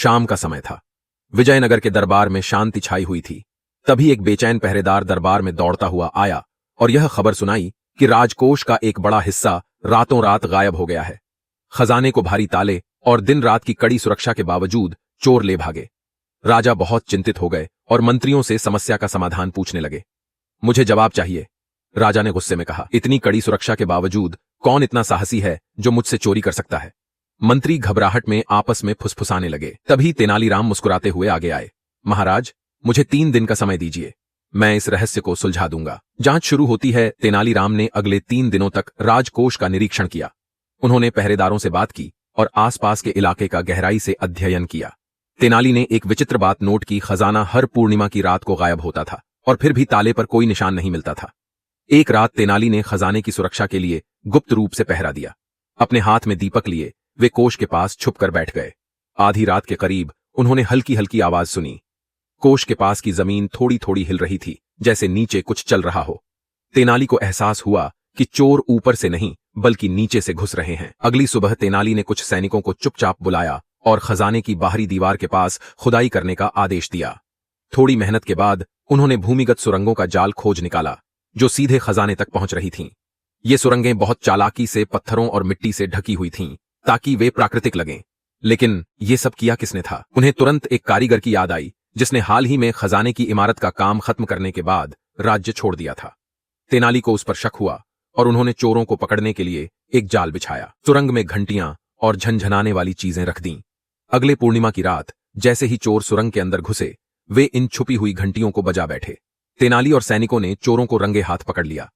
शाम का समय था। विजयनगर के दरबार में शांति छाई हुई थी। तभी एक बेचैन पहरेदार दरबार में दौड़ता हुआ आया और यह खबर सुनाई कि राजकोष का एक बड़ा हिस्सा रातों रात गायब हो गया है। खजाने को भारी ताले और दिन रात की कड़ी सुरक्षा के बावजूद चोर ले भागे। राजा बहुत चिंतित हो गए और मंत्रियों से समस्या का समाधान पूछने लगे। मुझे जवाब चाहिए, राजा ने गुस्से में कहा। इतनी कड़ी सुरक्षा के बावजूद कौन इतना साहसी है जो मुझसे चोरी कर सकता है? मंत्री घबराहट में आपस में फुसफुसाने लगे। तभी तेनालीराम मुस्कुराते हुए आगे आए। महाराज, मुझे 3 दिन का समय दीजिए, मैं इस रहस्य को सुलझा दूंगा। जांच शुरू होती है। तेनालीराम ने अगले 3 दिनों तक राजकोष का निरीक्षण किया। उन्होंने पहरेदारों से बात की और आसपास के इलाके का गहराई से अध्ययन किया। तेनाली ने एक विचित्र बात नोट की। खजाना हर पूर्णिमा की रात को गायब होता था और फिर भी ताले पर कोई निशान नहीं मिलता था। एक रात तेनाली ने खजाने की सुरक्षा के लिए गुप्त रूप से पहरा दिया। अपने हाथ में दीपक लिए वे कोष के पास छुपकर बैठ गए। आधी रात के करीब उन्होंने हल्की हल्की आवाज सुनी। कोष के पास की जमीन थोड़ी थोड़ी हिल रही थी, जैसे नीचे कुछ चल रहा हो। तेनाली को एहसास हुआ कि चोर ऊपर से नहीं बल्कि नीचे से घुस रहे हैं। अगली सुबह तेनाली ने कुछ सैनिकों को चुपचाप बुलाया और खजाने की बाहरी दीवार के पास खुदाई करने का आदेश दिया। थोड़ी मेहनत के बाद उन्होंने भूमिगत सुरंगों का जाल खोज निकाला जो सीधे खजाने तक पहुंच रही थीं। ये सुरंगें बहुत चालाकी से पत्थरों और मिट्टी से ढकी हुई थीं ताकि वे प्राकृतिक लगें। लेकिन ये सब किया किसने था? उन्हें तुरंत एक कारीगर की याद आई जिसने हाल ही में खजाने की इमारत का काम खत्म करने के बाद राज्य छोड़ दिया था। तेनाली को उस पर शक हुआ और उन्होंने चोरों को पकड़ने के लिए एक जाल बिछाया। सुरंग में घंटियां और झनझनाने वाली चीजें रख दीं। अगले पूर्णिमा की रात जैसे ही चोर सुरंग के अंदर घुसे, वे इन छुपी हुई घंटियों को बजा बैठे। तेनाली और सैनिकों ने चोरों को रंगे हाथ पकड़ लिया।